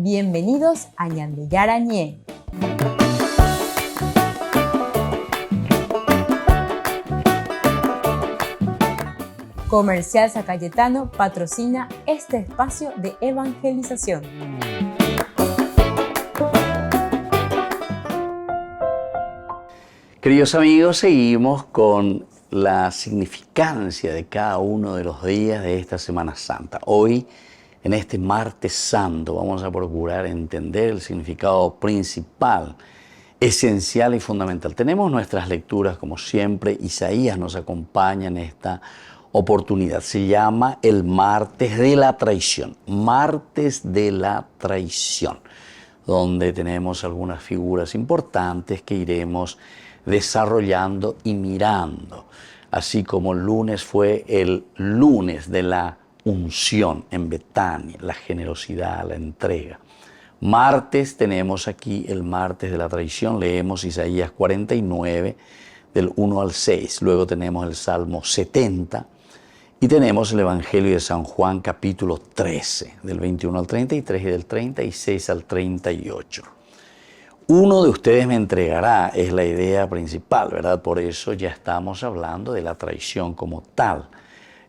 Bienvenidos a Ñandeyarañé. Comercial San Cayetano patrocina este espacio de evangelización. Queridos amigos, seguimos con la significancia de cada uno de los días de esta Semana Santa. Hoy, en este Martes Santo, vamos a procurar entender el significado principal, esencial y fundamental. Tenemos nuestras lecturas, como siempre. Isaías nos acompaña en esta oportunidad. Se llama el Martes de la Traición. Martes de la Traición, donde tenemos algunas figuras importantes que iremos desarrollando y mirando. Así como el lunes fue el lunes de la unción en Betania, la generosidad, la entrega. Martes tenemos aquí el martes de la traición. Leemos Isaías 49, del 1 al 6. Luego tenemos el Salmo 70. Y tenemos el Evangelio de San Juan, capítulo 13, del 21 al 33 y del 36 al 38. Uno de ustedes me entregará, es la idea principal, ¿verdad? Por eso ya estamos hablando de la traición como tal.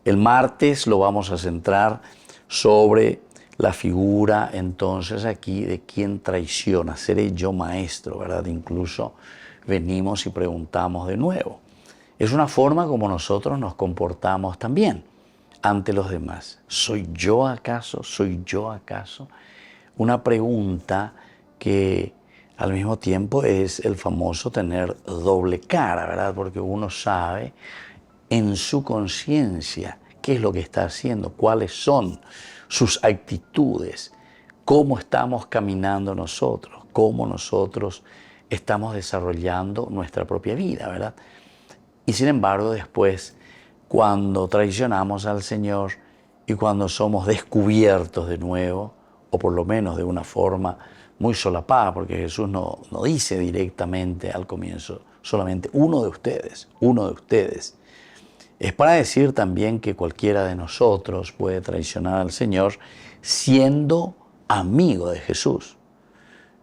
El martes lo vamos a centrar sobre la figura, entonces, aquí de quién traiciona. Seré yo maestro, ¿verdad? Incluso venimos y preguntamos de nuevo. Es una forma como nosotros nos comportamos también ante los demás. ¿Soy yo acaso? ¿Soy yo acaso? Una pregunta que al mismo tiempo es el famoso tener doble cara, ¿verdad? Porque uno sabe en su conciencia qué es lo que está haciendo, cuáles son sus actitudes, cómo estamos caminando nosotros, cómo nosotros estamos desarrollando nuestra propia vida, ¿verdad? Y sin embargo, después, cuando traicionamos al Señor y cuando somos descubiertos de nuevo, o por lo menos de una forma muy solapada, porque Jesús no dice directamente al comienzo, solamente uno de ustedes. Es para decir también que cualquiera de nosotros puede traicionar al Señor siendo amigo de Jesús.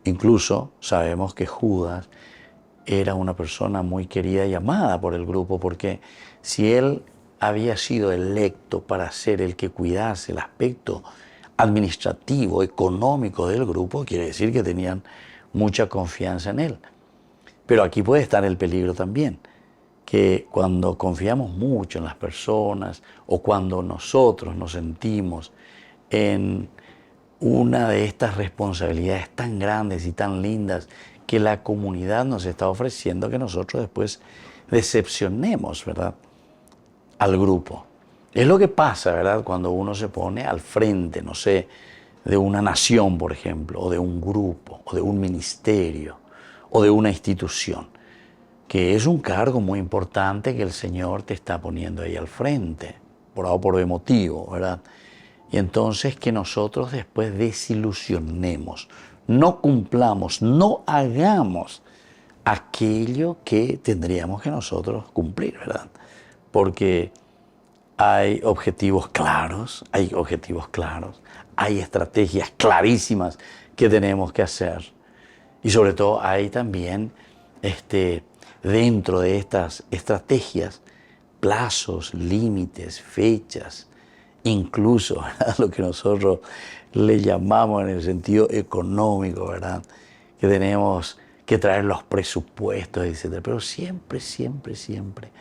Incluso sabemos que Judas era una persona muy querida y amada por el grupo, porque si él había sido electo para ser el que cuidase el aspecto administrativo, económico del grupo, quiere decir que tenían mucha confianza en él. Pero aquí puede estar el peligro también, que cuando confiamos mucho en las personas o cuando nosotros nos sentimos en una de estas responsabilidades tan grandes y tan lindas que la comunidad nos está ofreciendo, que nosotros después decepcionemos, ¿verdad?, al grupo. Es lo que pasa, ¿verdad?, cuando uno se pone al frente, no sé, de una nación, por ejemplo, o de un grupo, o de un ministerio, o de una institución, que es un cargo muy importante que el Señor te está poniendo ahí al frente, por A o por B motivo, ¿verdad? Y entonces que nosotros después desilusionemos, no cumplamos, no hagamos aquello que tendríamos que nosotros cumplir, ¿verdad? Porque hay objetivos claros, hay estrategias clarísimas que tenemos que hacer. Y sobre todo hay también dentro de estas estrategias plazos, límites, fechas, incluso, ¿verdad?, lo que nosotros le llamamos en el sentido económico, ¿verdad?, que tenemos que traer los presupuestos, etc. Pero siempre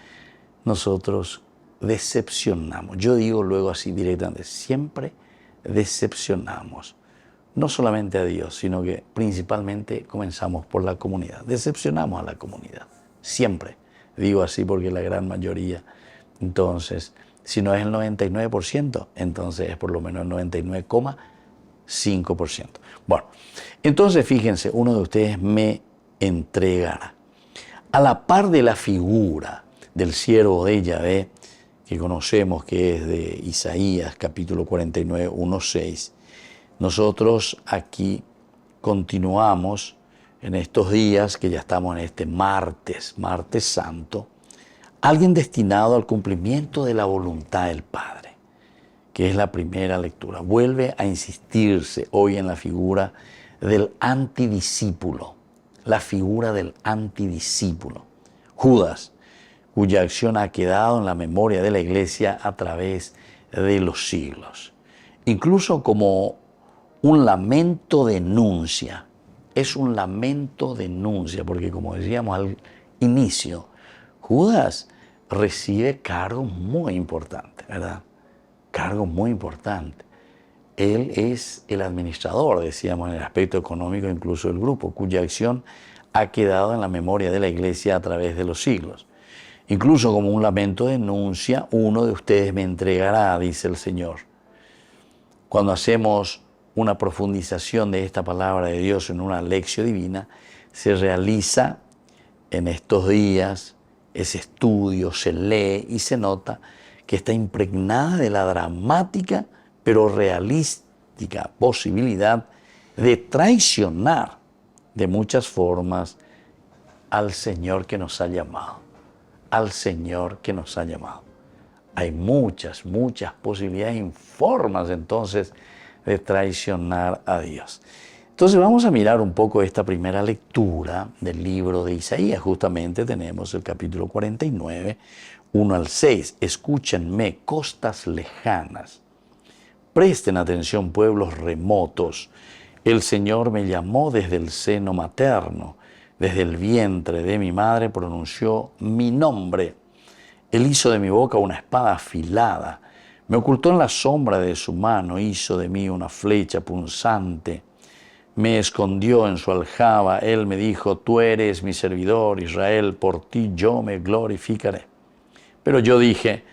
nosotros decepcionamos. Yo digo luego así directamente, siempre decepcionamos. No solamente a Dios, sino que principalmente comenzamos por la comunidad. Decepcionamos a la comunidad, siempre. Digo así porque la gran mayoría, entonces, si no es el 99%, entonces es por lo menos el 99,5%. Bueno, entonces fíjense, uno de ustedes me entregará. A la par de la figura del siervo de Yahvé, que conocemos que es de Isaías, capítulo 49, 1-6, nosotros aquí continuamos en estos días que ya estamos en este martes Santo, alguien destinado al cumplimiento de la voluntad del Padre, que es la primera lectura. Vuelve a insistirse hoy en la figura del antidiscípulo, la figura del antidiscípulo. Judas, cuya acción ha quedado en la memoria de la Iglesia a través de los siglos. Incluso como un lamento denuncia. Es un lamento denuncia, porque como decíamos al inicio, Judas recibe cargos muy importantes, ¿verdad? Cargos muy importantes. Él es el administrador, decíamos, en el aspecto económico incluso del grupo, cuya acción ha quedado en la memoria de la Iglesia a través de los siglos. Incluso como un lamento denuncia, uno de ustedes me entregará, dice el Señor. Cuando hacemos una profundización de esta palabra de Dios en una lección divina, se realiza en estos días ese estudio, se lee y se nota que está impregnada de la dramática pero realística posibilidad de traicionar de muchas formas al Señor que nos ha llamado, al Señor que nos ha llamado. Hay muchas posibilidades y formas entonces de traicionar a Dios. Entonces vamos a mirar un poco esta primera lectura del libro de Isaías. Justamente tenemos el capítulo 49, 1 al 6. Escúchenme, costas lejanas. Presten atención, pueblos remotos. El Señor me llamó desde el seno materno. Desde el vientre de mi madre pronunció mi nombre. Él hizo de mi boca una espada afilada. Me ocultó en la sombra de su mano, hizo de mí una flecha punzante. Me escondió en su aljaba. Él me dijo, tú eres mi servidor, Israel, por ti yo me glorificaré. Pero yo dije,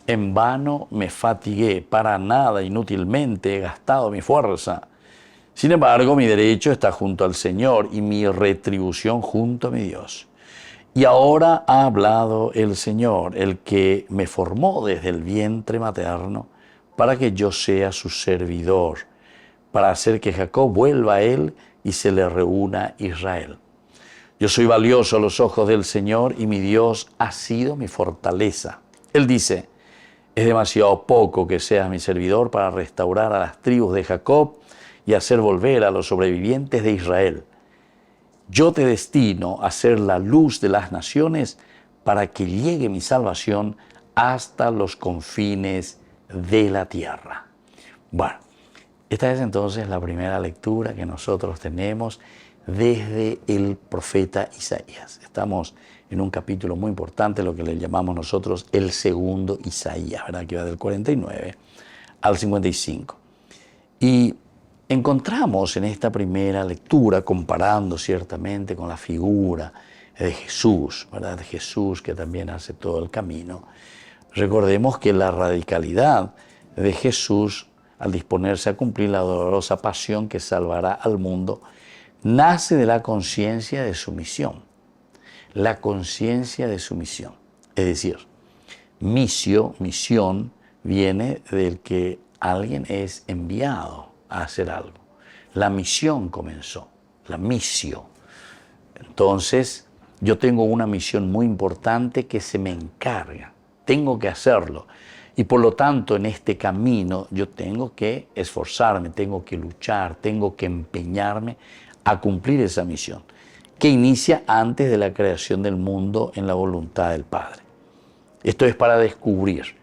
en vano me fatigué, para nada, inútilmente he gastado mi fuerza. Sin embargo, mi derecho está junto al Señor y mi retribución junto a mi Dios. Y ahora ha hablado el Señor, el que me formó desde el vientre materno, para que yo sea su servidor, para hacer que Jacob vuelva a él y se le reúna Israel. Yo soy valioso a los ojos del Señor y mi Dios ha sido mi fortaleza. Él dice, es demasiado poco que seas mi servidor para restaurar a las tribus de Jacob y hacer volver a los sobrevivientes de Israel. Yo te destino a ser la luz de las naciones para que llegue mi salvación hasta los confines de la tierra. Bueno, esta es entonces la primera lectura que nosotros tenemos desde el profeta Isaías. Estamos en un capítulo muy importante, lo que le llamamos nosotros el segundo Isaías, ¿verdad? Que va del 49 al 55. Y encontramos en esta primera lectura, comparando ciertamente con la figura de Jesús, ¿verdad? De Jesús que también hace todo el camino. Recordemos que la radicalidad de Jesús al disponerse a cumplir la dolorosa pasión que salvará al mundo, nace de la conciencia de su misión. La conciencia de su misión. Es decir, misión viene del que alguien es enviado a hacer algo. La misión comenzó, la misión. Entonces, yo tengo una misión muy importante que se me encarga. Tengo que hacerlo. Y por lo tanto, en este camino yo tengo que esforzarme, tengo que luchar, tengo que empeñarme a cumplir esa misión, que inicia antes de la creación del mundo en la voluntad del Padre. Esto es para descubrir.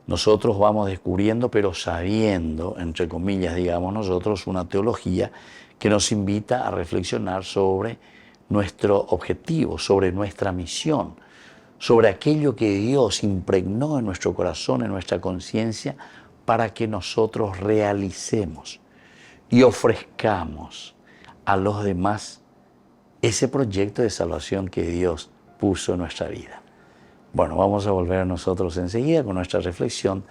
Nosotros vamos descubriendo, pero sabiendo, entre comillas, digamos nosotros, una teología que nos invita a reflexionar sobre nuestro objetivo, sobre nuestra misión, sobre aquello que Dios impregnó en nuestro corazón, en nuestra conciencia, para que nosotros realicemos y ofrezcamos a los demás ese proyecto de salvación que Dios puso en nuestra vida. Bueno, vamos a volver nosotros enseguida con nuestra reflexión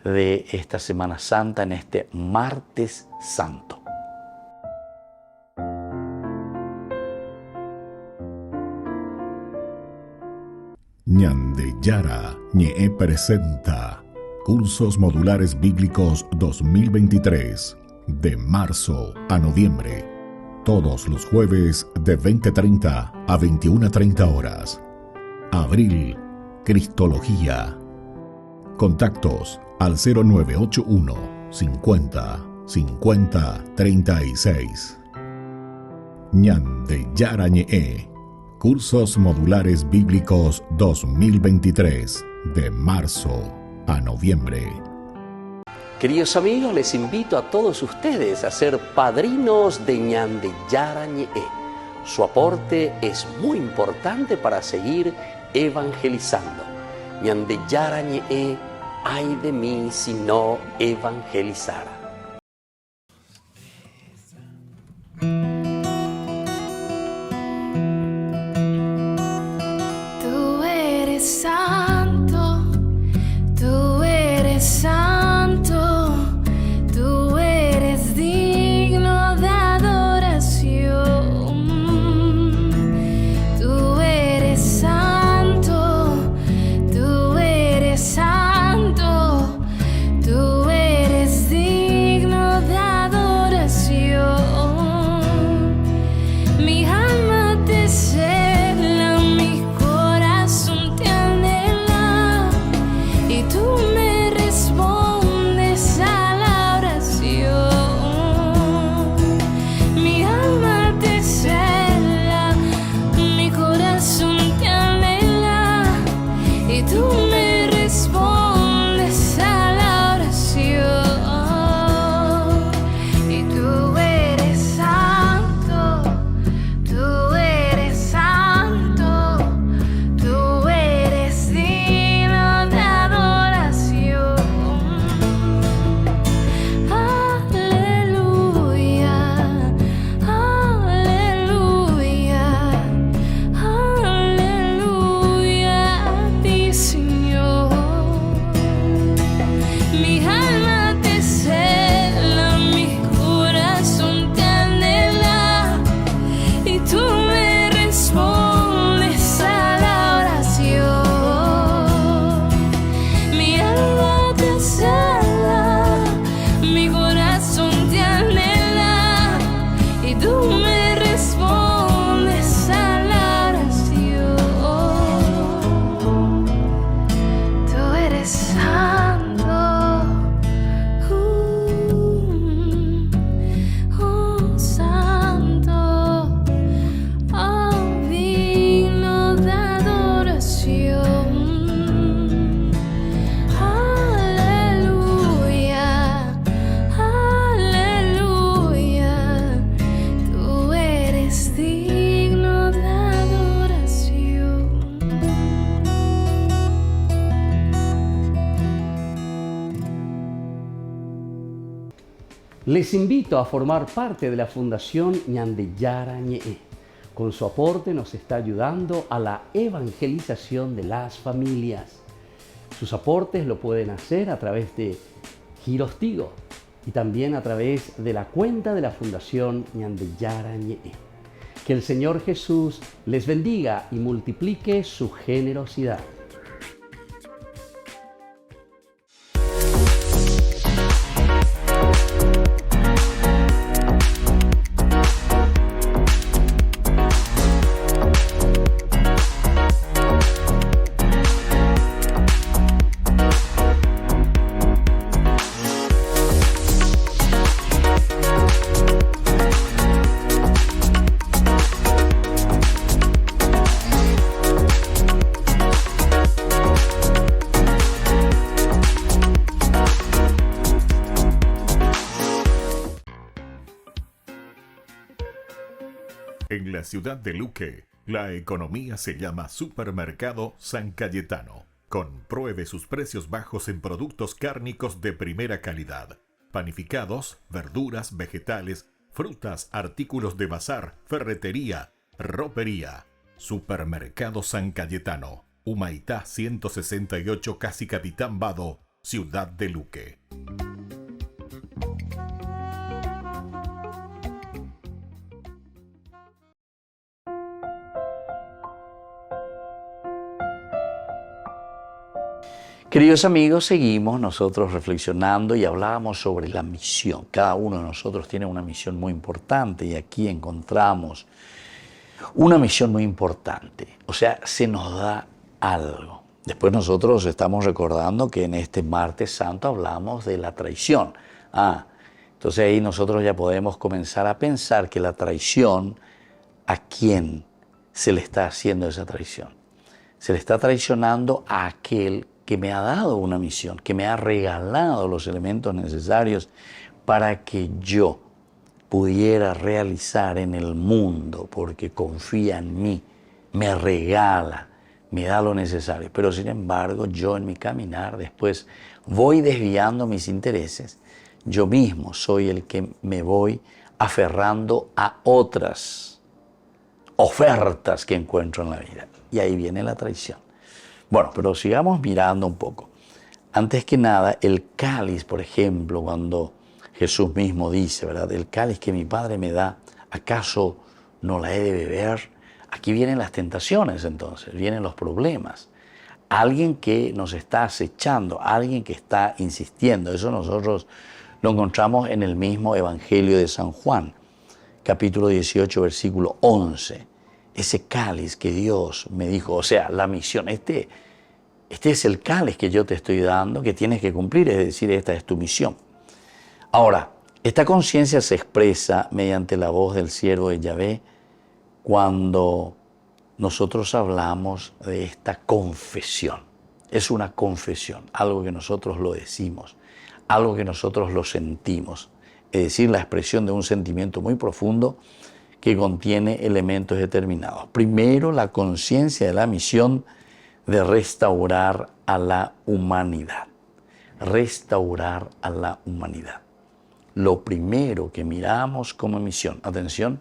de esta Semana Santa en este Martes Santo. Ñande Yara Ñe presenta Cursos Modulares Bíblicos 2023, de marzo a noviembre, todos los jueves de 20:30 a 21:30 horas. Abril, Cristología. Contactos al 0981 50 50 36. Ñande Yara Ñe'e. Cursos Modulares Bíblicos 2023, de marzo a noviembre. Queridos amigos, les invito a todos ustedes a ser padrinos de Ñande Yara Ñe'e. Su aporte es muy importante para seguir evangelizando. Ñande Yara Ñe'e, ay de mí si no evangelizara. Tú eres santo, tú eres santo, tú eres digno de adoración. Tú eres santo, tú eres santo, tú eres digno de adoración. Mi alma te cela, mi corazón te anhela, y tú me respondes a la oración. Mi alma te cela, mi corazón te anhela, y tú me respondes a la oración. Y tú eres santo, tú eres santo, tú eres digno de adoración. Aleluya, aleluya, aleluya a ti, Señor. Mi alma te cela, mi corazón te anhela, y tú me respondes a la oración. Mi alma te cela, mi corazón te anhela, y tú me respondes a la oración. Tú eres santo, santo, digno de adoración. Aleluya, aleluya, tú eres digno de adoración. Les invito a formar parte de la Fundación Ñande Yara Ñe'e. Con su aporte nos está ayudando a la evangelización de las familias. Sus aportes lo pueden hacer a través de Giros Tigo y también a través de la cuenta de la Fundación Ñande Yara Ñe'e. Que el Señor Jesús les bendiga y multiplique su generosidad. En la ciudad de Luque, la economía se llama Supermercado San Cayetano. Compruebe sus precios bajos en productos cárnicos de primera calidad. Panificados, verduras, vegetales, frutas, artículos de bazar, ferretería, ropería. Supermercado San Cayetano. Humaitá 168, Casi Capitán Vado, ciudad de Luque. Queridos amigos, seguimos nosotros reflexionando y hablábamos sobre la misión. Cada uno de nosotros tiene una misión muy importante y aquí encontramos una misión muy importante. O sea, se nos da algo. Después nosotros estamos recordando que en este martes santo hablamos de la traición. Entonces ahí nosotros ya podemos comenzar a pensar que la traición, ¿a quién se le está haciendo esa traición? Se le está traicionando a aquel que me ha dado una misión, que me ha regalado los elementos necesarios para que yo pudiera realizar en el mundo, porque confía en mí, me regala, me da lo necesario. Pero sin embargo, yo en mi caminar después voy desviando mis intereses. Yo mismo soy el que me voy aferrando a otras ofertas que encuentro en la vida. Y ahí viene la traición. Bueno, pero sigamos mirando un poco. Antes que nada, el cáliz, por ejemplo, cuando Jesús mismo dice, ¿verdad? El cáliz que mi Padre me da, ¿acaso no la he de beber? Aquí vienen las tentaciones entonces, vienen los problemas. Alguien que nos está acechando, alguien que está insistiendo. Eso nosotros lo encontramos en el mismo Evangelio de San Juan, capítulo 18, versículo 11. Ese cáliz que Dios me dijo, o sea, la misión, este es el cáliz que yo te estoy dando, que tienes que cumplir, es decir, esta es tu misión. Ahora, esta conciencia se expresa mediante la voz del siervo de Yahvé cuando nosotros hablamos de esta confesión. Es una confesión, algo que nosotros lo decimos, algo que nosotros lo sentimos, es decir, la expresión de un sentimiento muy profundo que contiene elementos determinados. Primero, la conciencia de la misión de restaurar a la humanidad. Restaurar a la humanidad. Lo primero que miramos como misión. Atención,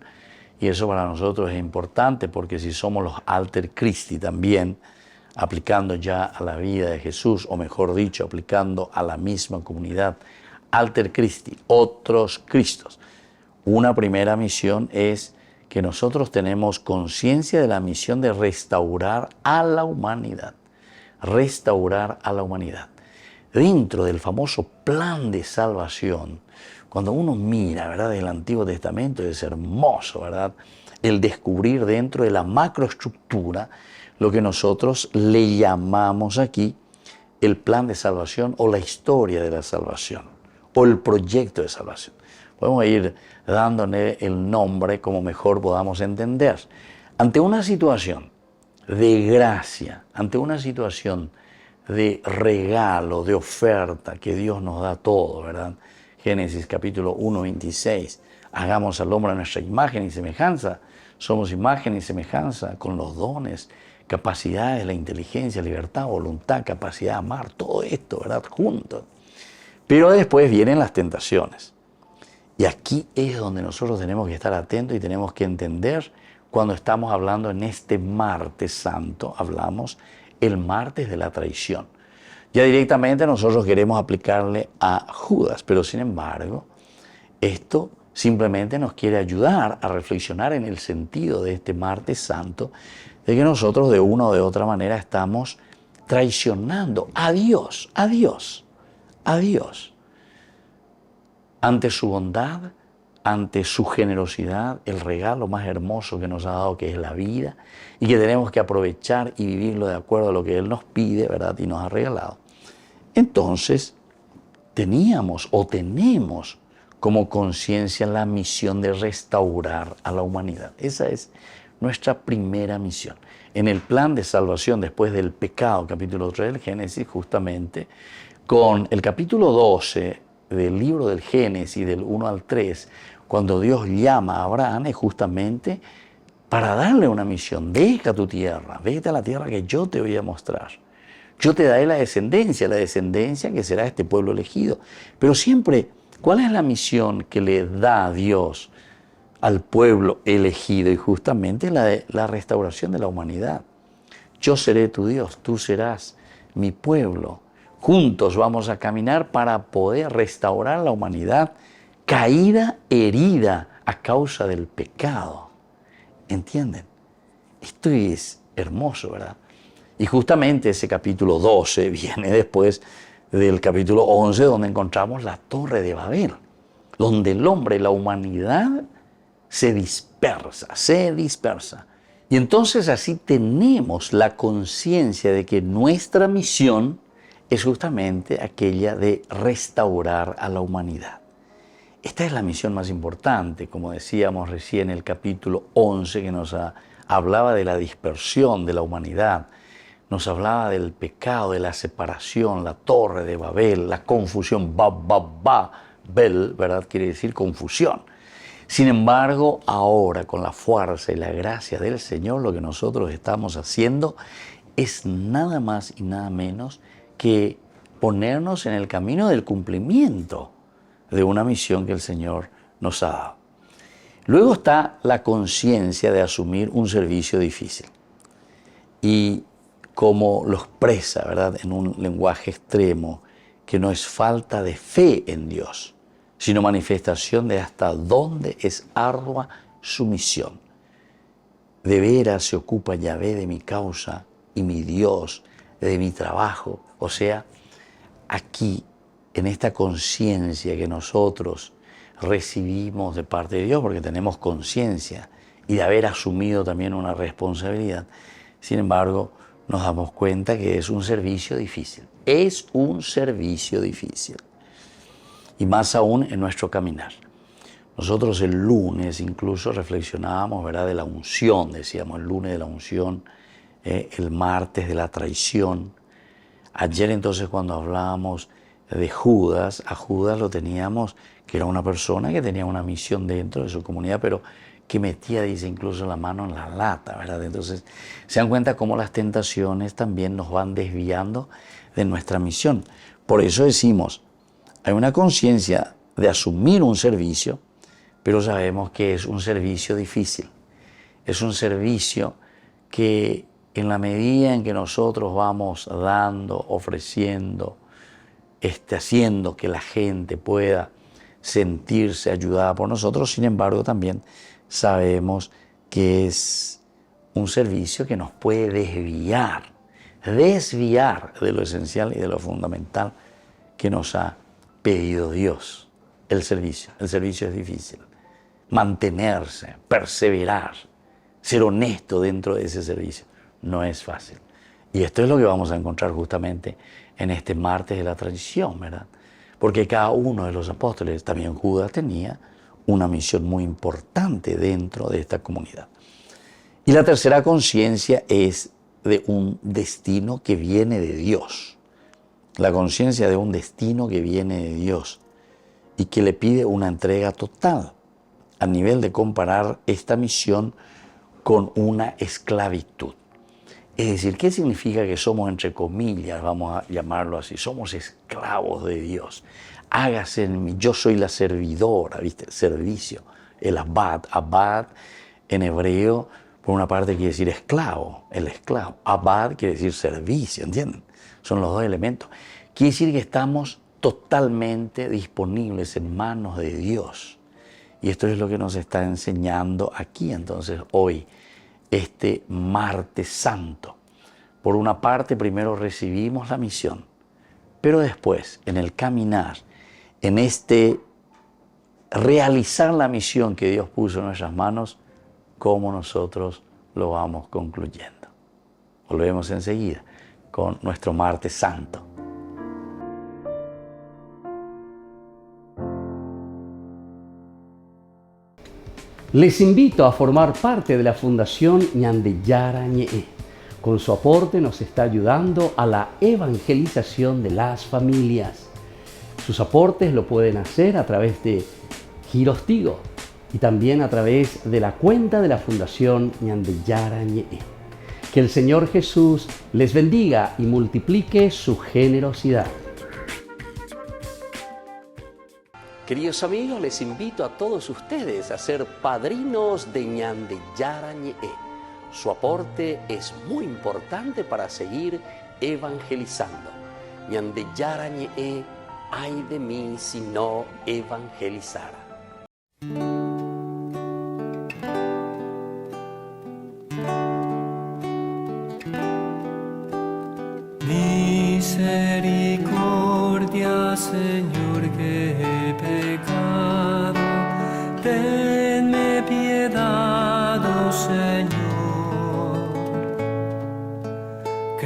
y eso para nosotros es importante porque si somos los alter Christi también, aplicando ya a la vida de Jesús, o mejor dicho, aplicando a la misma comunidad, alter Christi, otros Cristos. Una primera misión es que nosotros tenemos conciencia de la misión de restaurar a la humanidad. Restaurar a la humanidad. Dentro del famoso plan de salvación, cuando uno mira, ¿verdad?, el Antiguo Testamento, es hermoso, ¿verdad?, el descubrir dentro de la macroestructura lo que nosotros le llamamos aquí el plan de salvación o la historia de la salvación o el proyecto de salvación. Podemos ir dándole el nombre como mejor podamos entender. Ante una situación de gracia, ante una situación de regalo, de oferta que Dios nos da todo, ¿verdad? Génesis capítulo 1, 26. Hagamos al hombre a nuestra imagen y semejanza. Somos imagen y semejanza con los dones, capacidades, la inteligencia, libertad, voluntad, capacidad de amar, todo esto, ¿verdad? Juntos. Pero después vienen las tentaciones. Y aquí es donde nosotros tenemos que estar atentos y tenemos que entender cuando estamos hablando en este martes santo, hablamos el martes de la traición. Ya directamente nosotros queremos aplicarle a Judas, pero sin embargo, esto simplemente nos quiere ayudar a reflexionar en el sentido de este martes santo, de que nosotros de una o de otra manera estamos traicionando a Dios, a Dios, a Dios. Ante su bondad, ante su generosidad, el regalo más hermoso que nos ha dado, que es la vida, y que tenemos que aprovechar y vivirlo de acuerdo a lo que Él nos pide, ¿verdad?, y nos ha regalado. Entonces, teníamos o tenemos como conciencia la misión de restaurar a la humanidad. Esa es nuestra primera misión. En el plan de salvación después del pecado, capítulo 3 del Génesis, justamente, con el capítulo 12 del libro del Génesis, del 1 al 3, cuando Dios llama a Abraham, es justamente para darle una misión. Deja tu tierra, vete a la tierra que yo te voy a mostrar. Yo te daré la descendencia que será este pueblo elegido. Pero siempre, ¿cuál es la misión que le da Dios al pueblo elegido? Y justamente la restauración de la humanidad. Yo seré tu Dios, tú serás mi pueblo. Juntos vamos a caminar para poder restaurar la humanidad caída, herida a causa del pecado. ¿Entienden? Esto es hermoso, ¿verdad? Y justamente ese capítulo 12 viene después del capítulo 11, donde encontramos la Torre de Babel, donde el hombre, la humanidad, se dispersa. Y entonces así tenemos la conciencia de que nuestra misión es justamente aquella de restaurar a la humanidad. Esta es la misión más importante, como decíamos recién en el capítulo 11, que nos hablaba de la dispersión de la humanidad, nos hablaba del pecado, de la separación, la torre de Babel, la confusión, Babel, ¿verdad? Quiere decir confusión. Sin embargo, ahora con la fuerza y la gracia del Señor, lo que nosotros estamos haciendo es nada más y nada menos que ponernos en el camino del cumplimiento de una misión que el Señor nos ha dado. Luego está la conciencia de asumir un servicio difícil. Y como lo expresa, ¿verdad?, en un lenguaje extremo, que no es falta de fe en Dios, sino manifestación de hasta dónde es ardua su misión. De veras se ocupa Yahvé de mi causa y mi Dios de mi trabajo. O sea, aquí, en esta conciencia que nosotros recibimos de parte de Dios, porque tenemos conciencia y de haber asumido también una responsabilidad, sin embargo, nos damos cuenta que es un servicio difícil. Es un servicio difícil. Y más aún en nuestro caminar. Nosotros el lunes incluso reflexionábamos, ¿verdad?, de la unción, decíamos el lunes de la unción, el martes de la traición. Ayer entonces cuando hablábamos de Judas, a Judas lo teníamos, que era una persona que tenía una misión dentro de su comunidad, pero que metía, dice, incluso la mano en la lata, ¿verdad? Entonces se dan cuenta cómo las tentaciones también nos van desviando de nuestra misión. Por eso decimos, hay una conciencia de asumir un servicio, pero sabemos que es un servicio difícil. Es un servicio que en la medida en que nosotros vamos dando, ofreciendo, haciendo que la gente pueda sentirse ayudada por nosotros, sin embargo también sabemos que es un servicio que nos puede desviar de lo esencial y de lo fundamental que nos ha pedido Dios. El servicio es difícil. Mantenerse, perseverar, ser honesto dentro de ese servicio, no es fácil. Y esto es lo que vamos a encontrar justamente en este martes de la tradición, ¿verdad? Porque cada uno de los apóstoles, también Judas, tenía una misión muy importante dentro de esta comunidad. Y la tercera conciencia es de un destino que viene de Dios. La conciencia de un destino que viene de Dios y que le pide una entrega total a nivel de comparar esta misión con una esclavitud. Es decir, ¿qué significa que somos, entre comillas, vamos a llamarlo así, somos esclavos de Dios? Hágase en mí, yo soy la servidora, ¿viste? Servicio, el abad en hebreo, por una parte quiere decir esclavo, el esclavo. Abad quiere decir servicio, ¿entienden? Son los dos elementos. Quiere decir que estamos totalmente disponibles en manos de Dios. Y esto es lo que nos está enseñando aquí entonces hoy, este martes santo. Por una parte, primero recibimos la misión, pero después, en el caminar, en este realizar la misión que Dios puso en nuestras manos, cómo nosotros lo vamos concluyendo. Volvemos enseguida con nuestro martes santo. Les invito a formar parte de la Fundación Ñandeyara Ñe'e. Con su aporte nos está ayudando a la evangelización de las familias. Sus aportes lo pueden hacer a través de Giros Tigo y también a través de la cuenta de la Fundación Ñandeyara Ñe'e. Que el Señor Jesús les bendiga y multiplique su generosidad. Queridos amigos, les invito a todos ustedes a ser padrinos de Ñandeyara Ñe'e. Su aporte es muy importante para seguir evangelizando. Ñandeyara Ñe'e, ay de mí si no evangelizara. Misericordia, Señor, que he pecado. Tenme piedad, oh Señor.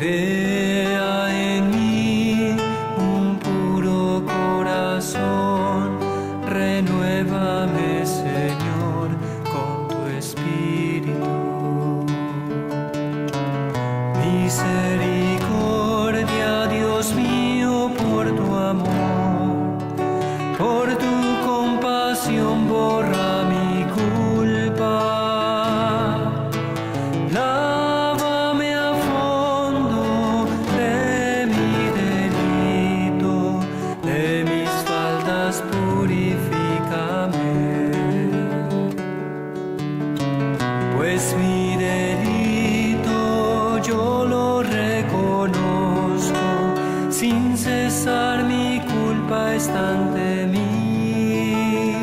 Crea en mí un puro corazón, renuévame, Señor, con tu espíritu. Misericordia, Dios mío, por tu amor, por tu compasión, borra mi culpa. Lávame a fondo de mi delito, de mis faltas purifícame. Pues mi delito yo lo reconozco, sin cesar mi culpa está ante mí.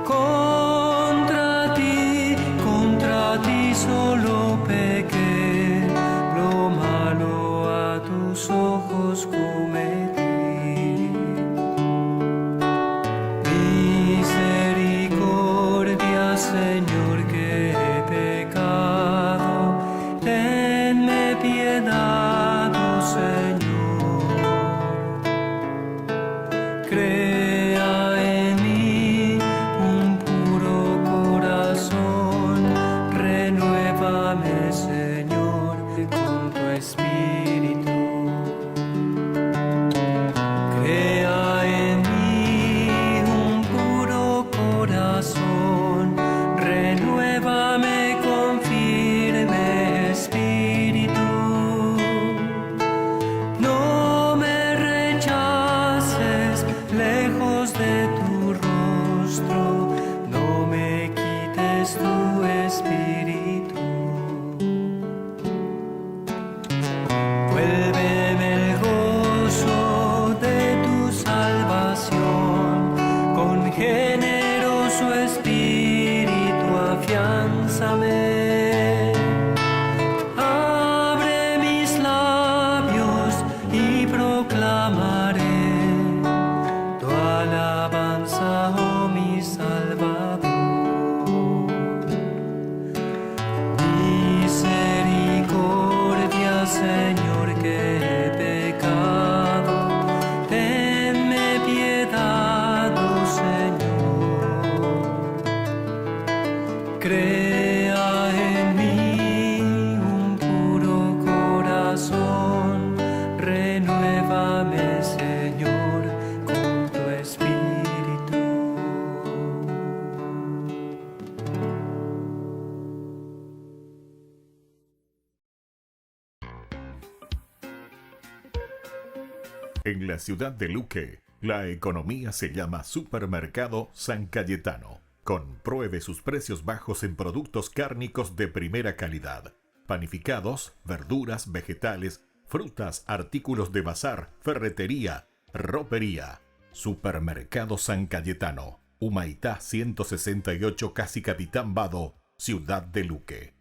Contra ti solo pequé, lo malo a tus ojos cometí. Misericordia, Señor, que he pecado, tenme piedad, oh Señor. Crea en mí un puro corazón, renuévame, Señor, con tu espíritu. Crea en mí un puro corazón, renuévame con firme espíritu. No me rechaces lejos de tu rostro, no me quites tu espíritu. Vuélveme el gozo de tu salvación, con generoso espíritu afiánzame. Abre mis labios y proclamaré tu alabanza, oh mi Salvador. Misericordia, Señor, que he pecado, tenme piedad, oh Señor. Crea en mí un puro corazón, renuévame, Señor, con tu espíritu. En la ciudad de Luque, la economía se llama Supermercado San Cayetano. Compruebe sus precios bajos en productos cárnicos de primera calidad. Panificados, verduras, vegetales, frutas, artículos de bazar, ferretería, ropería. Supermercado San Cayetano. Humaitá 168, Casi Capitán Vado, ciudad de Luque.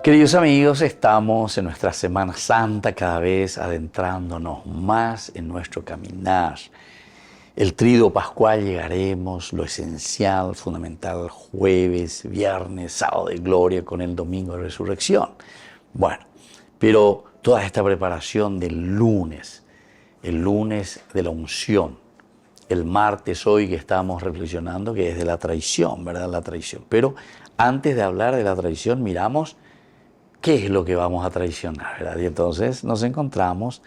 Queridos amigos, estamos en nuestra Semana Santa, cada vez adentrándonos más en nuestro caminar. El tríodo pascual llegaremos, lo esencial, fundamental, jueves, viernes, sábado de gloria con el domingo de resurrección. Bueno, pero toda esta preparación del lunes, el lunes de la unción, el martes hoy que estamos reflexionando que es de la traición, ¿verdad? La traición. Pero antes de hablar de la traición, miramos qué es lo que vamos a traicionar, ¿verdad? Y entonces nos encontramos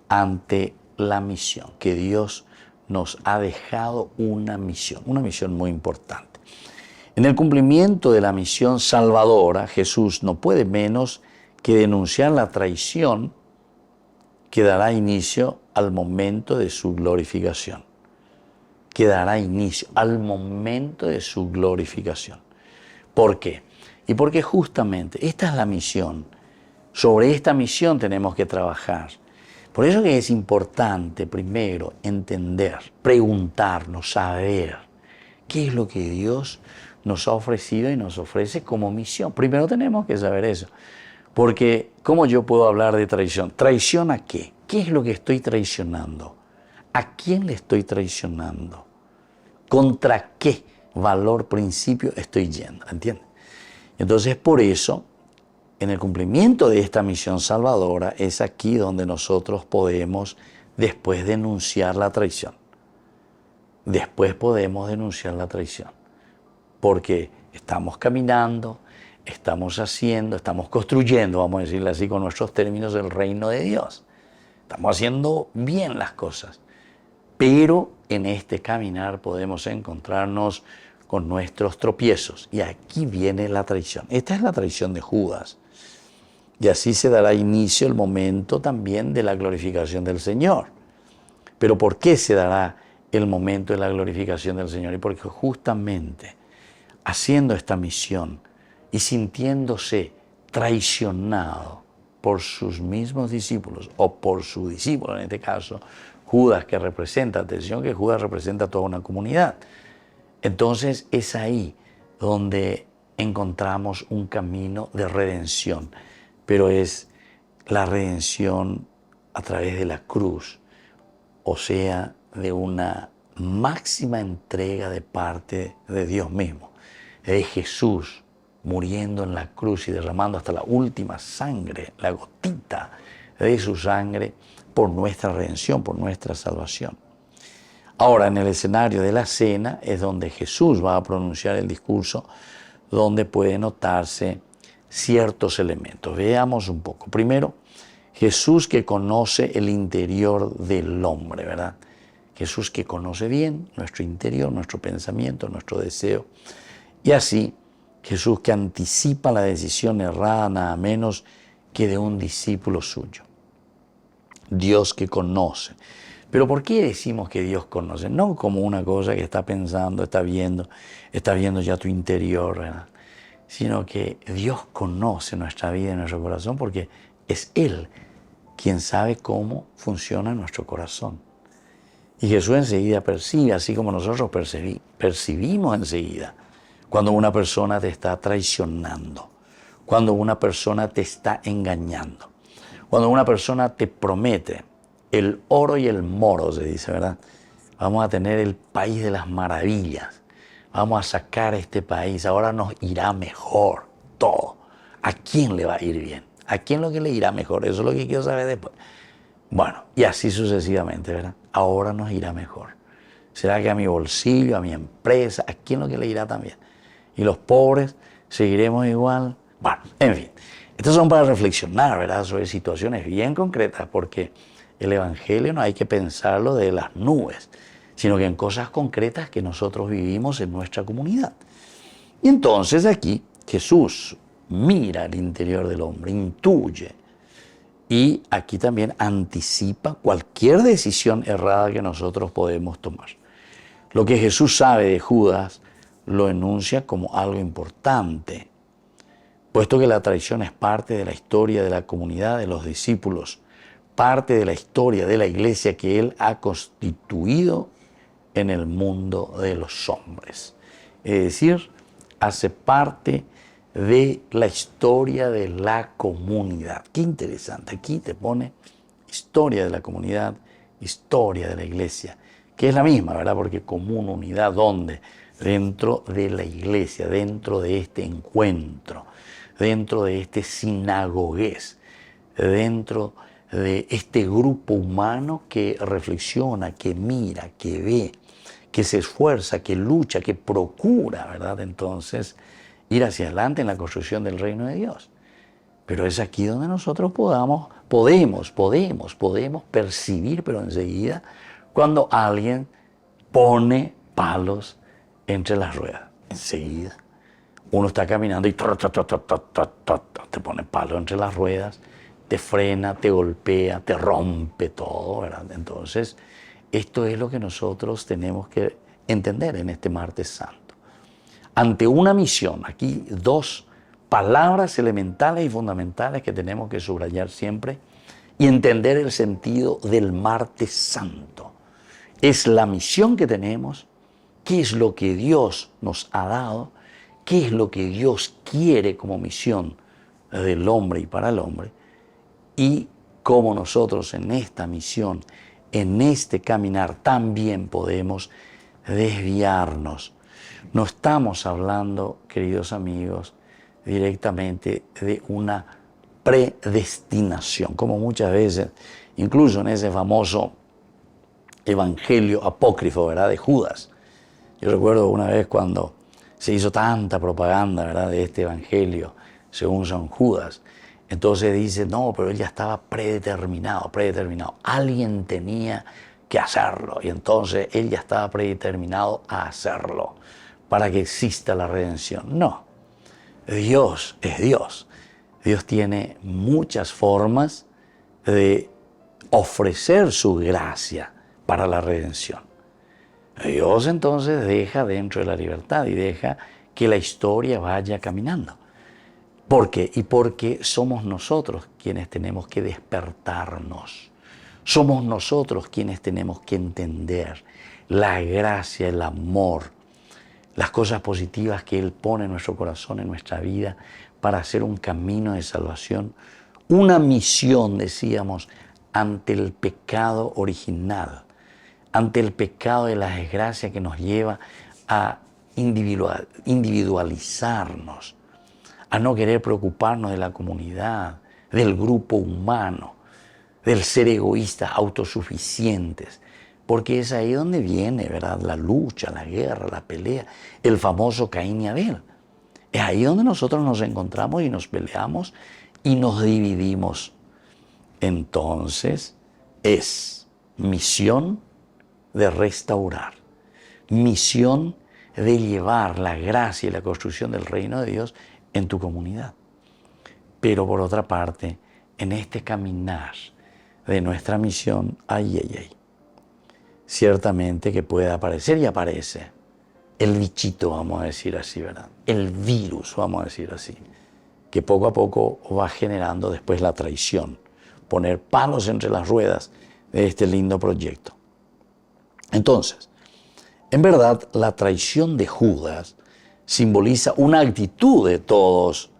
ante la misión, que Dios nos ha dejado una misión muy importante. En el cumplimiento de la misión salvadora, Jesús no puede menos que denunciar la traición que dará inicio al momento de su glorificación. Que dará inicio al momento de su glorificación. ¿Por qué? Y porque justamente esta es la misión. Sobre esta misión tenemos que trabajar. Por eso que es importante primero entender, preguntarnos, saber qué es lo que Dios nos ha ofrecido y nos ofrece como misión. Primero tenemos que saber eso. Porque, ¿cómo yo puedo hablar de traición? ¿Traición a qué? ¿Qué es lo que estoy traicionando? ¿A quién le estoy traicionando? ¿Contra qué valor, principio estoy yendo? ¿Entiendes? Entonces, por eso, en el cumplimiento de esta misión salvadora, es aquí donde nosotros podemos después denunciar la traición. Después podemos denunciar la traición. Porque estamos caminando, estamos haciendo, estamos construyendo, vamos a decirle así con nuestros términos, el reino de Dios. Estamos haciendo bien las cosas. Pero en este caminar podemos encontrarnos con nuestros tropiezos. Y aquí viene la traición. Esta es la traición de Judas. Y así se dará inicio el momento también de la glorificación del Señor. Pero ¿por qué se dará el momento de la glorificación del Señor? Y porque justamente haciendo esta misión y sintiéndose traicionado por sus mismos discípulos o por su discípulo, en este caso Judas, que representa, atención que Judas representa a toda una comunidad. Entonces es ahí donde encontramos un camino de redención, pero es la redención a través de la cruz, o sea, de una máxima entrega de parte de Dios mismo, de Jesús muriendo en la cruz y derramando hasta la última sangre, la gotita de su sangre por nuestra redención, por nuestra salvación. Ahora, en el escenario de la cena es donde Jesús va a pronunciar el discurso, donde puede notarse ciertos elementos. Veamos un poco. Primero, Jesús que conoce el interior del hombre, ¿verdad? Jesús que conoce bien nuestro interior, nuestro pensamiento, nuestro deseo. Y así, Jesús que anticipa la decisión errada nada menos que de un discípulo suyo. Dios que conoce. Pero ¿por qué decimos que Dios conoce? No como una cosa que está pensando, está viendo ya tu interior, ¿verdad? Sino que Dios conoce nuestra vida y nuestro corazón porque es Él quien sabe cómo funciona nuestro corazón. Y Jesús enseguida percibe, así como nosotros percibimos enseguida, cuando una persona te está traicionando, cuando una persona te está engañando, cuando una persona te promete el oro y el moro, se dice, ¿verdad? Vamos a tener el país de las maravillas, vamos a sacar este país, ahora nos irá mejor todo. ¿A quién le va a ir bien? ¿A quién lo que le irá mejor? Eso es lo que quiero saber después. Bueno, y así sucesivamente, ¿verdad? Ahora nos irá mejor. ¿Será que a mi bolsillo, a mi empresa, a quién lo que le irá también? Y los pobres seguiremos igual. Bueno, en fin, estos son para reflexionar, ¿verdad? Sobre situaciones bien concretas, porque el Evangelio no hay que pensarlo de las nubes, sino que en cosas concretas que nosotros vivimos en nuestra comunidad. Y entonces aquí Jesús mira el interior del hombre, intuye, y aquí también anticipa cualquier decisión errada que nosotros podemos tomar. Lo que Jesús sabe de Judas lo enuncia como algo importante, puesto que la traición es parte de la historia de la comunidad de los discípulos, parte de la historia de la iglesia que Él ha constituido en el mundo de los hombres. Es decir, hace parte de la historia de la comunidad. Qué interesante, aquí te pone historia de la comunidad, historia de la iglesia, que es la misma, ¿verdad? Porque común, unidad, ¿dónde? Dentro de la iglesia, dentro de este encuentro, dentro de este sinagogués, dentro de este grupo humano que reflexiona, que mira, que ve, que se esfuerza, que lucha, que procura, ¿verdad? Entonces, ir hacia adelante en la construcción del reino de Dios. Pero es aquí donde nosotros podemos percibir, pero enseguida, cuando alguien pone palos entre las ruedas. Enseguida. Uno está caminando y te pone palo entre las ruedas, te frena, te golpea, te rompe todo, ¿verdad? Entonces, esto es lo que nosotros tenemos que entender en este martes santo. Ante una misión, aquí dos palabras elementales y fundamentales que tenemos que subrayar siempre y entender el sentido del martes santo. Es la misión que tenemos, qué es lo que Dios nos ha dado, qué es lo que Dios quiere como misión del hombre y para el hombre, y cómo nosotros en esta misión, en este caminar, también podemos desviarnos. No estamos hablando, queridos amigos, directamente de una predestinación, como muchas veces, incluso en ese famoso evangelio apócrifo, ¿verdad?, de Judas. Yo recuerdo una vez cuando se hizo tanta propaganda, ¿verdad?, de este evangelio según San Judas. Entonces dice, no, pero él ya estaba predeterminado. Alguien tenía que hacerlo y entonces él ya estaba predeterminado a hacerlo para que exista la redención. No, Dios es Dios. Dios tiene muchas formas de ofrecer su gracia para la redención. Dios entonces deja dentro de la libertad y deja que la historia vaya caminando. ¿Por qué? Y porque somos nosotros quienes tenemos que despertarnos. Somos nosotros quienes tenemos que entender la gracia, el amor, las cosas positivas que Él pone en nuestro corazón, en nuestra vida, para hacer un camino de salvación, una misión, decíamos, ante el pecado original, ante el pecado de la desgracia que nos lleva a individualizarnos, a no querer preocuparnos de la comunidad, del grupo humano, del ser egoístas, autosuficientes, porque es ahí donde viene, ¿verdad?, la lucha, la guerra, la pelea, el famoso Caín y Abel. Es ahí donde nosotros nos encontramos y nos peleamos y nos dividimos. Entonces, es misión de restaurar, misión de llevar la gracia y la construcción del reino de Dios en tu comunidad. Pero por otra parte, en este caminar de nuestra misión, ciertamente que puede aparecer y aparece el bichito, vamos a decir así, ¿verdad? El virus, vamos a decir así, que poco a poco va generando después la traición, poner palos entre las ruedas de este lindo proyecto. Entonces, en verdad, la traición de Judas simboliza una actitud de todos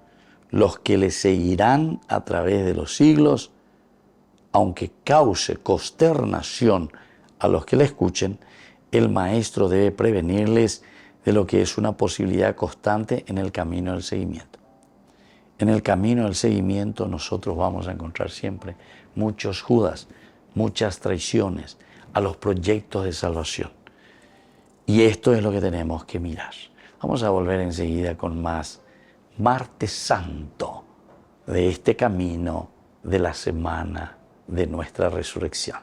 los que le seguirán a través de los siglos, aunque cause consternación a los que le escuchen, el maestro debe prevenirles de lo que es una posibilidad constante en el camino del seguimiento. En el camino del seguimiento nosotros vamos a encontrar siempre muchos Judas, muchas traiciones a los proyectos de salvación. Y esto es lo que tenemos que mirar. Vamos a volver enseguida con más Martes Santo de este camino de la semana de nuestra resurrección.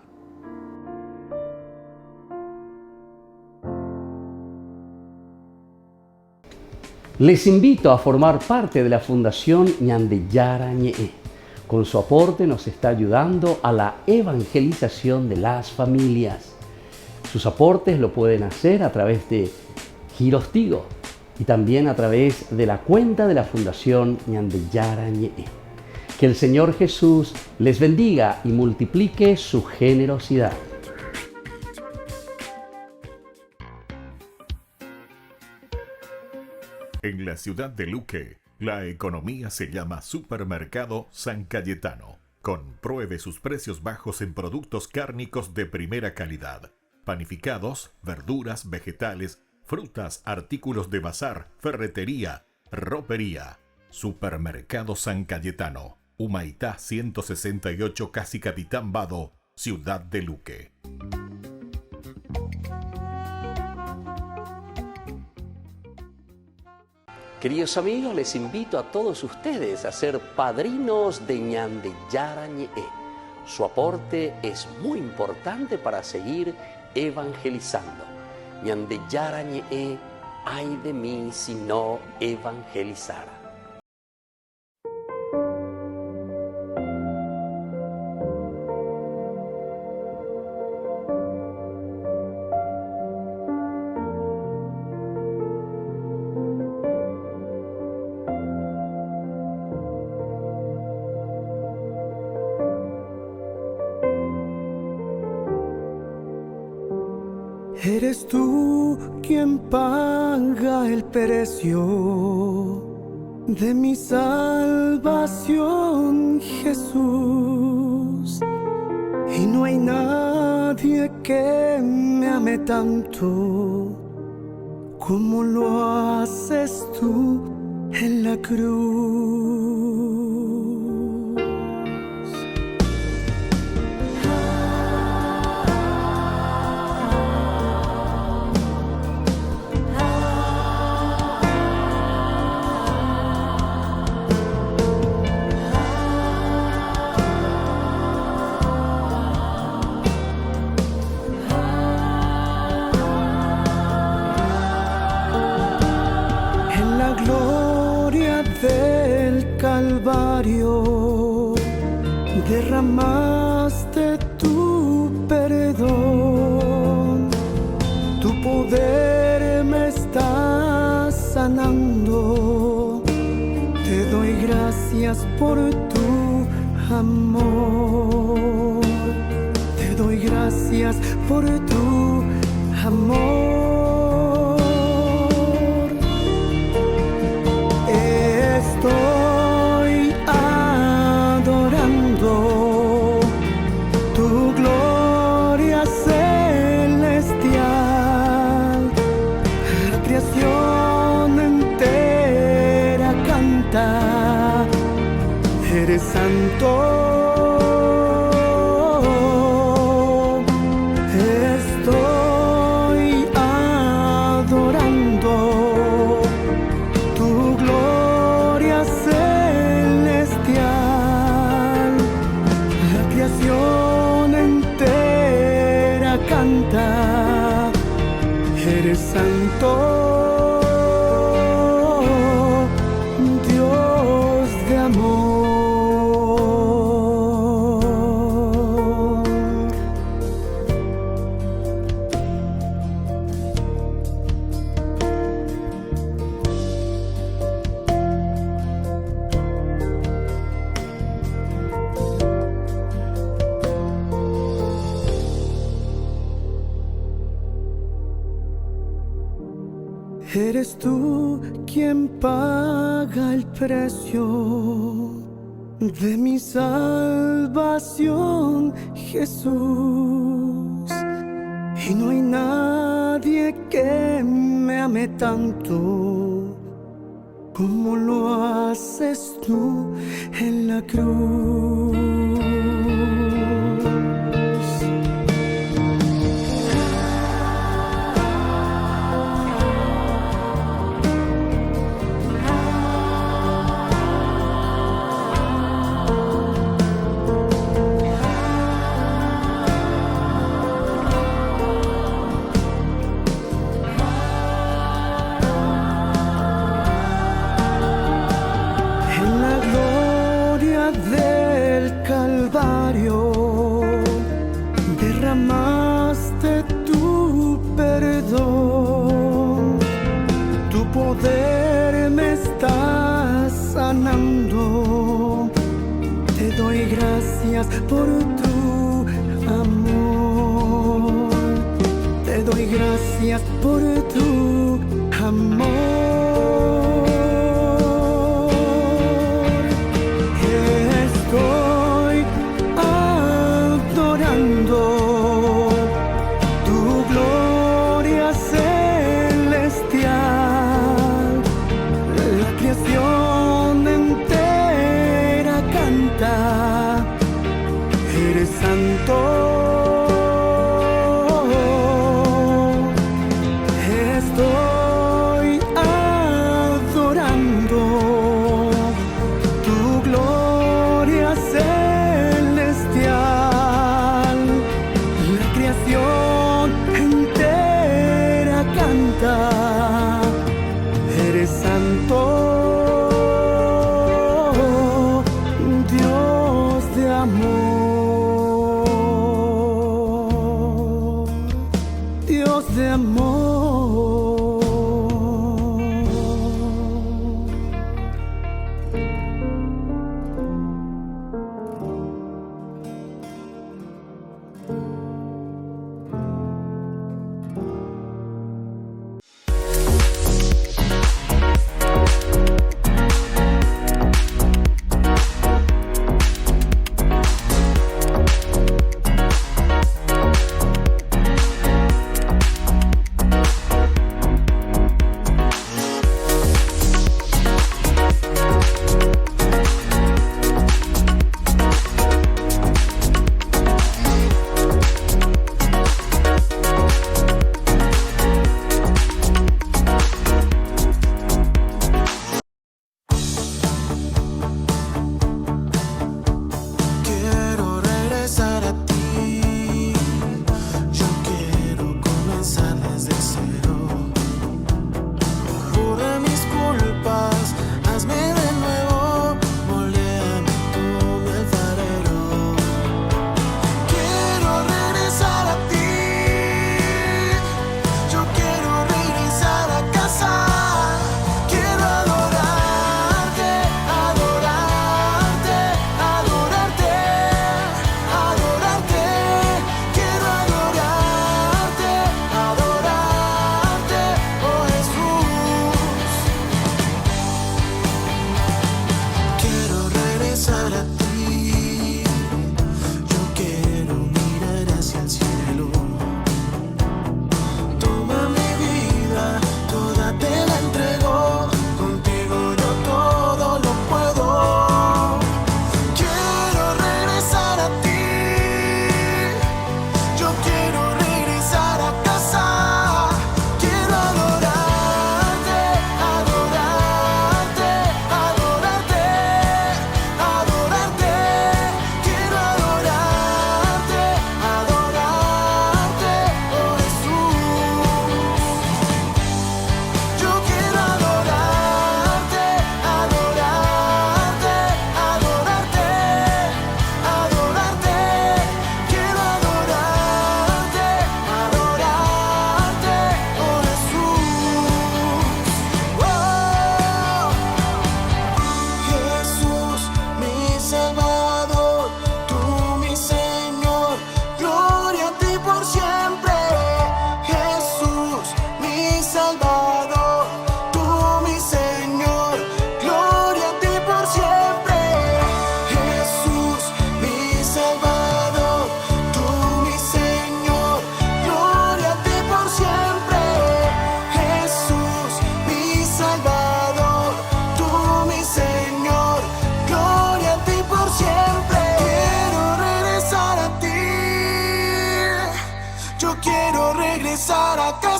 Les invito a formar parte de la Fundación Ñandeyara Ñe'e. Con su aporte nos está ayudando a la evangelización de las familias. Sus aportes lo pueden hacer a través de Giros Tigo y también a través de la cuenta de la Fundación Ñandeyara Ñe'e. Que el Señor Jesús les bendiga y multiplique su generosidad. En la ciudad de Luque, la economía se llama Supermercado San Cayetano. Compruebe sus precios bajos en productos cárnicos de primera calidad. Panificados, verduras, vegetales, frutas, artículos de bazar, ferretería, ropería. Supermercado San Cayetano. Humaitá 168, Casi Capitán Vado, ciudad de Luque. Queridos amigos, les invito a todos ustedes a ser padrinos de Ñandeyara Ñe'e. Su aporte es muy importante para seguir evangelizando. Ñandeyara Ñe'e ay de mí si no evangelizara. Eres tú quien paga el precio de mi salvación, Jesús. Y no hay nadie que me ame tanto como lo haces tú en la cruz. Del Calvario derramaste tu perdón, tu poder me está sanando, te doy gracias por tu amor, te doy gracias por tu amor. Estoy adorando tu gloria celestial. La creación entera canta, eres santo. Estoy adorando tu gloria celestial, la creación entera canta, eres santo, Dios de amor. Eres tú quien paga el precio de mi salvación, Jesús. Y no hay nadie que me ame tanto como lo haces tú en la cruz. Del Calvario derramaste tu perdón, tu poder me está sanando, te doy gracias por tu amor, te doy gracias por tu amor. Estoy adorando tu gloria celestial, la creación entera canta, eres santo. Estoy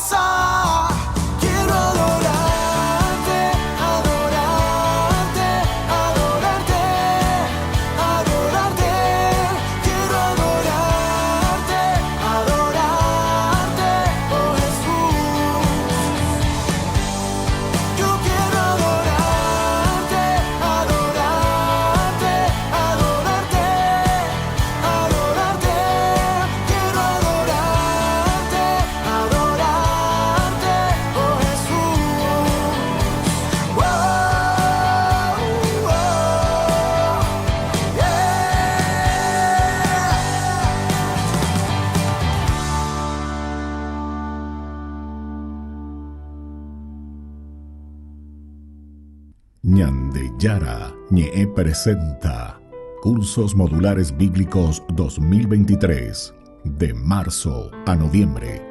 poderosa. Quiero adorarte, adorarte, adorarte, adorarte. Quiero adorarte, adorarte, oh Jesús. Yo quiero adorarte, adorarte, adorarte, adorarte. Quiero adorarte, adorarte, oh Jesús. Wow, wow, yeah. Ñandeyara Ñe'e presenta Cursos Modulares Bíblicos 2023, de marzo a noviembre.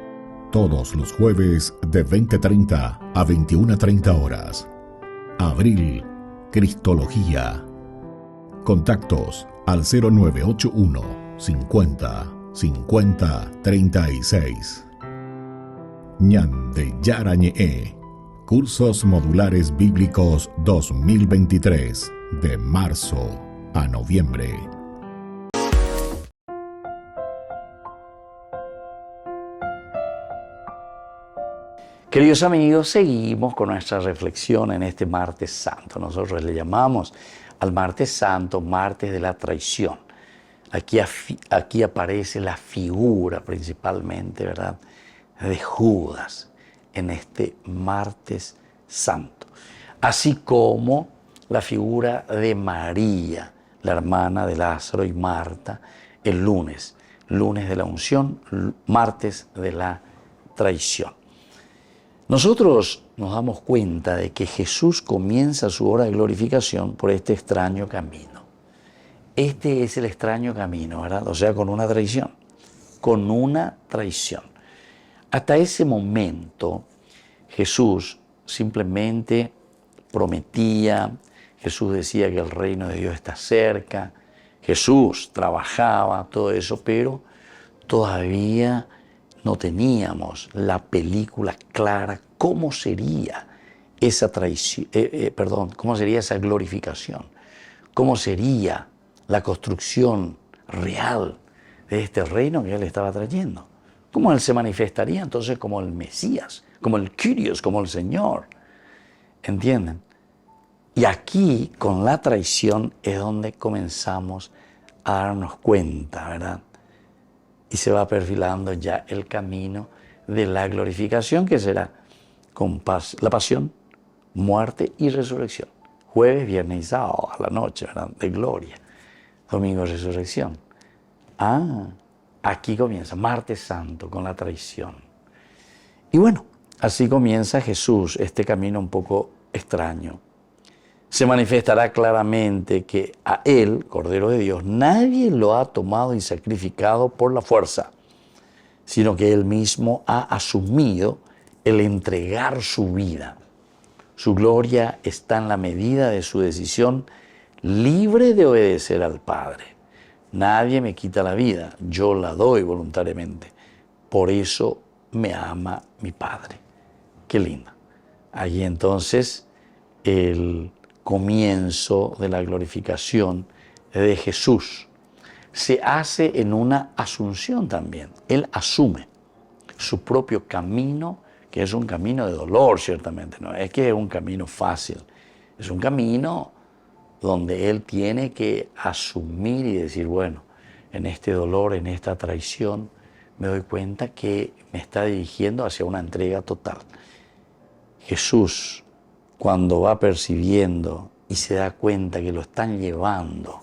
Todos los jueves de 20:30 a 21:30 horas. Abril, Cristología. Contactos al 0981 50 50 36. Ñandeyara Ñe'e. Cursos Modulares Bíblicos 2023, de marzo a noviembre. Queridos amigos, seguimos con nuestra reflexión en este Martes Santo. Nosotros le llamamos al Martes Santo Martes de la Traición. Aquí aparece la figura principalmente, ¿verdad?, de Judas en este Martes Santo. Así como la figura de María, la hermana de Lázaro y Marta, el lunes de la unción, martes de la traición. Nosotros nos damos cuenta de que Jesús comienza su hora de glorificación por este extraño camino. Este es el extraño camino, ¿verdad? O sea, con una traición. Con una traición. Hasta ese momento, Jesús simplemente prometía, Jesús decía que el reino de Dios está cerca, Jesús trabajaba, todo eso, pero todavía no teníamos la película clara cómo sería esa traición, cómo sería esa glorificación, cómo sería la construcción real de este reino que Él estaba trayendo. ¿Cómo Él se manifestaría entonces como el Mesías, como el Kyrios, como el Señor? ¿Entienden? Y aquí, con la traición, es donde comenzamos a darnos cuenta, ¿verdad? Y se va perfilando ya el camino de la glorificación, que será con la pasión, muerte y resurrección. Jueves, viernes y sábado, a la noche, ¿verdad?, de gloria. Domingo, resurrección. Aquí comienza, Martes Santo, con la traición. Y bueno, así comienza Jesús, este camino un poco extraño. Se manifestará claramente que a Él, Cordero de Dios, nadie lo ha tomado y sacrificado por la fuerza, sino que Él mismo ha asumido el entregar su vida. Su gloria está en la medida de su decisión libre de obedecer al Padre. Nadie me quita la vida, yo la doy voluntariamente. Por eso me ama mi Padre. Qué lindo. Allí entonces el comienzo de la glorificación de Jesús se hace en una asunción también. Él asume su propio camino, que es un camino de dolor, ciertamente. No es que es un camino fácil, es un camino donde Él tiene que asumir y decir, bueno, en este dolor, en esta traición, me doy cuenta que me está dirigiendo hacia una entrega total. Jesús, cuando va percibiendo y se da cuenta que lo están llevando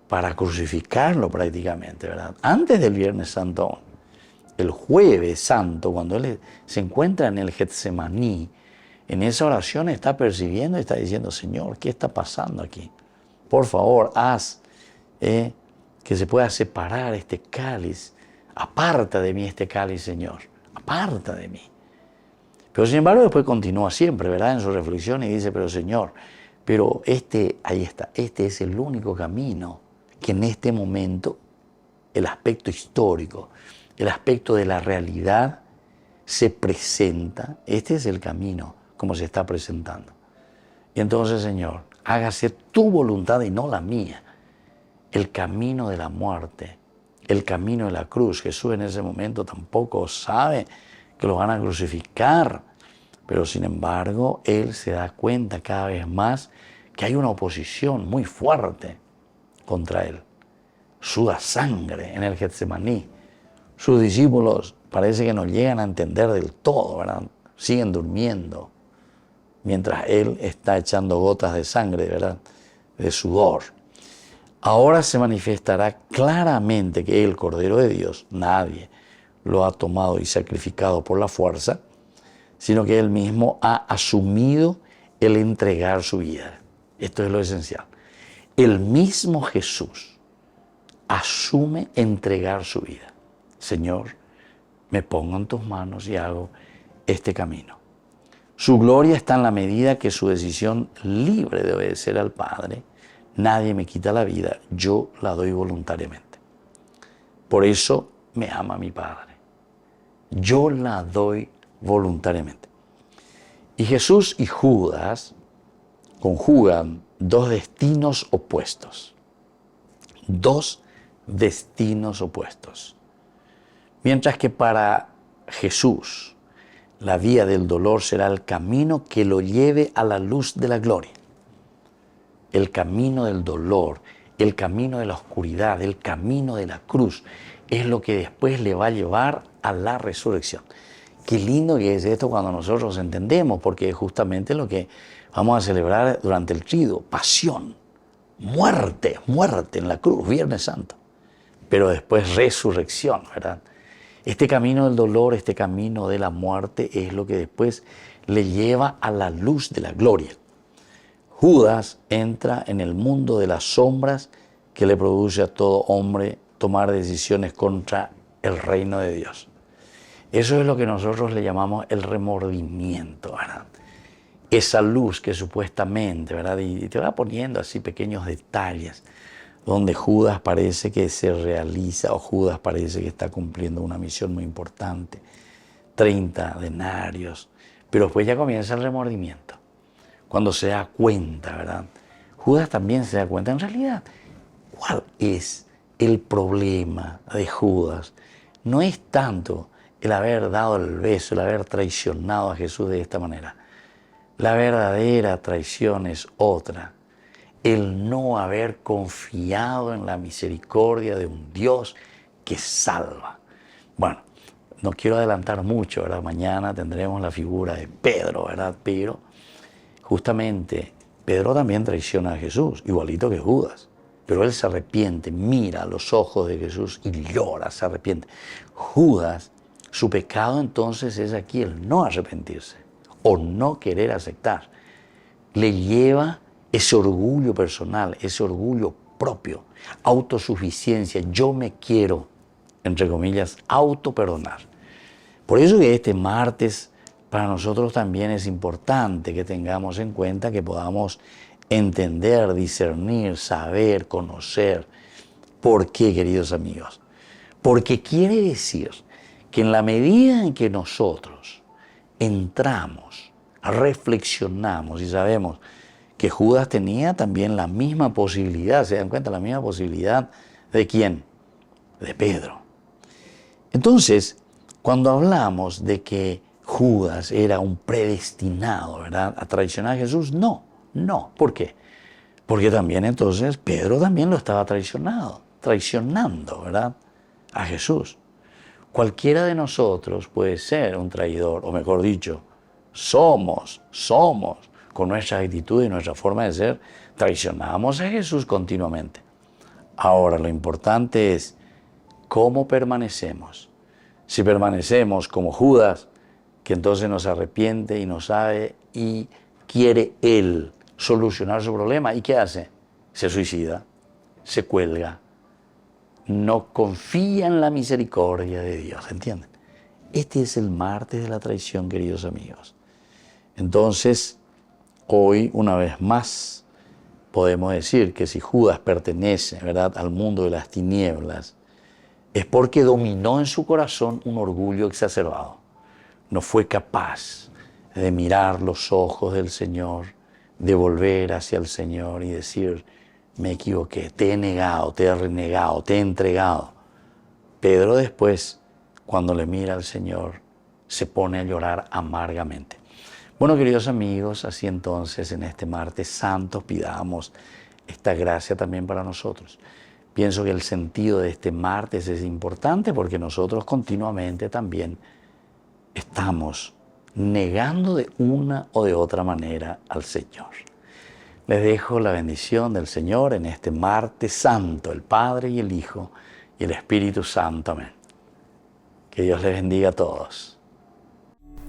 para crucificarlo prácticamente, ¿verdad?, antes del Viernes Santo, el Jueves Santo, cuando Él se encuentra en el Getsemaní, en esa oración está percibiendo y está diciendo, Señor, ¿qué está pasando aquí? Por favor, haz que se pueda separar este cáliz. Aparta de mí este cáliz, Señor. Aparta de mí. Pero sin embargo después continúa siempre, ¿verdad?, en su reflexión y dice, pero Señor, pero ahí está, este es el único camino que en este momento, el aspecto histórico, el aspecto de la realidad, se presenta, este es el camino como se está presentando. Y entonces, Señor, hágase tu voluntad y no la mía. El camino de la muerte, el camino de la cruz. Jesús en ese momento tampoco sabe que lo van a crucificar, pero sin embargo, Él se da cuenta cada vez más que hay una oposición muy fuerte contra Él. Suda sangre en el Getsemaní. Sus discípulos parece que no llegan a entender del todo, ¿verdad? Siguen durmiendo mientras Él está echando gotas de sangre, ¿verdad? De sudor. Ahora se manifestará claramente que el Cordero de Dios, nadie lo ha tomado y sacrificado por la fuerza, sino que Él mismo ha asumido el entregar su vida. Esto es lo esencial. El mismo Jesús asume entregar su vida. Señor, me pongo en tus manos y hago este camino. Su gloria está en la medida que su decisión libre de obedecer al Padre, nadie me quita la vida, yo la doy voluntariamente. Por eso me ama mi Padre. Yo la doy voluntariamente. Y Jesús y Judas conjugan dos destinos opuestos. Dos destinos opuestos. Mientras que para Jesús la vía del dolor será el camino que lo lleve a la luz de la gloria. El camino del dolor, el camino de la oscuridad, el camino de la cruz, es lo que después le va a llevar a la resurrección. Qué lindo que es esto cuando nosotros entendemos, porque es justamente lo que vamos a celebrar durante el Triduo, pasión, muerte en la cruz, Viernes Santo, pero después resurrección, ¿verdad? Este camino del dolor, este camino de la muerte es lo que después le lleva a la luz de la gloria. Judas entra en el mundo de las sombras que le produce a todo hombre tomar decisiones contra el reino de Dios. Eso es lo que nosotros le llamamos el remordimiento, ¿verdad? Esa luz que supuestamente, ¿verdad? Y te va poniendo así pequeños detalles donde Judas parece que se realiza o Judas parece que está cumpliendo una misión muy importante. 30 denarios. Pero después ya comienza el remordimiento. Cuando se da cuenta, ¿verdad? Judas también se da cuenta. En realidad, ¿cuál es el problema de Judas? No es tanto el haber dado el beso, el haber traicionado a Jesús de esta manera. La verdadera traición es otra. El no haber confiado en la misericordia de un Dios que salva. Bueno, no quiero adelantar mucho, ¿verdad? Mañana tendremos la figura de Pedro, ¿verdad? Pero justamente Pedro también traiciona a Jesús, igualito que Judas. Pero él se arrepiente, mira a los ojos de Jesús y llora, se arrepiente. Judas, su pecado entonces es aquí el no arrepentirse o no querer aceptar. Le lleva ese orgullo personal, ese orgullo propio, autosuficiencia. Yo me quiero, entre comillas, autoperdonar. Por eso que este martes para nosotros también es importante que tengamos en cuenta que podamos entender, discernir, saber, conocer. ¿Por qué, queridos amigos? Porque quiere decir que en la medida en que nosotros entramos, reflexionamos y sabemos que Judas tenía también la misma posibilidad, ¿se dan cuenta? La misma posibilidad ¿de quién? De Pedro. Entonces, cuando hablamos de que Judas era un predestinado, ¿verdad?, a traicionar a Jesús, no. ¿Por qué? Porque también entonces Pedro también lo estaba traicionando, ¿verdad?, a Jesús. Cualquiera de nosotros puede ser un traidor, o mejor dicho, somos, con nuestra actitud y nuestra forma de ser, traicionamos a Jesús continuamente. Ahora, lo importante es cómo permanecemos. Si permanecemos como Judas, que entonces nos arrepiente y no sabe y quiere él solucionar su problema, ¿y qué hace? Se suicida, se cuelga, no confía en la misericordia de Dios, ¿entienden? Este es el martes de la traición, queridos amigos. Entonces, hoy, una vez más, podemos decir que si Judas pertenece, ¿verdad?, al mundo de las tinieblas, es porque dominó en su corazón un orgullo exacerbado. no fue capaz de mirar los ojos del Señor, de volver hacia el Señor y decir, me equivoqué, te he negado, te he renegado, te he entregado. Pedro después, cuando le mira al Señor, se pone a llorar amargamente. Bueno, queridos amigos, así entonces en este martes santo pidamos esta gracia también para nosotros. Pienso que el sentido de este martes es importante porque nosotros continuamente también estamos negando de una o de otra manera al Señor. Les dejo la bendición del Señor en este martes santo, el Padre y el Hijo y el Espíritu Santo. Amén. Que Dios les bendiga a todos.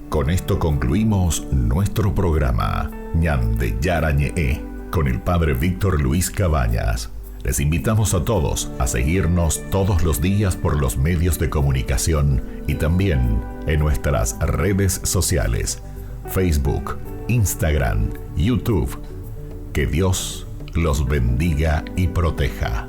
Con esto concluimos nuestro programa Ñande Yarañe con el Padre Víctor Luis Cabañas. Les invitamos a todos a seguirnos todos los días por los medios de comunicación y también en nuestras redes sociales, Facebook, Instagram, YouTube. Que Dios los bendiga y proteja.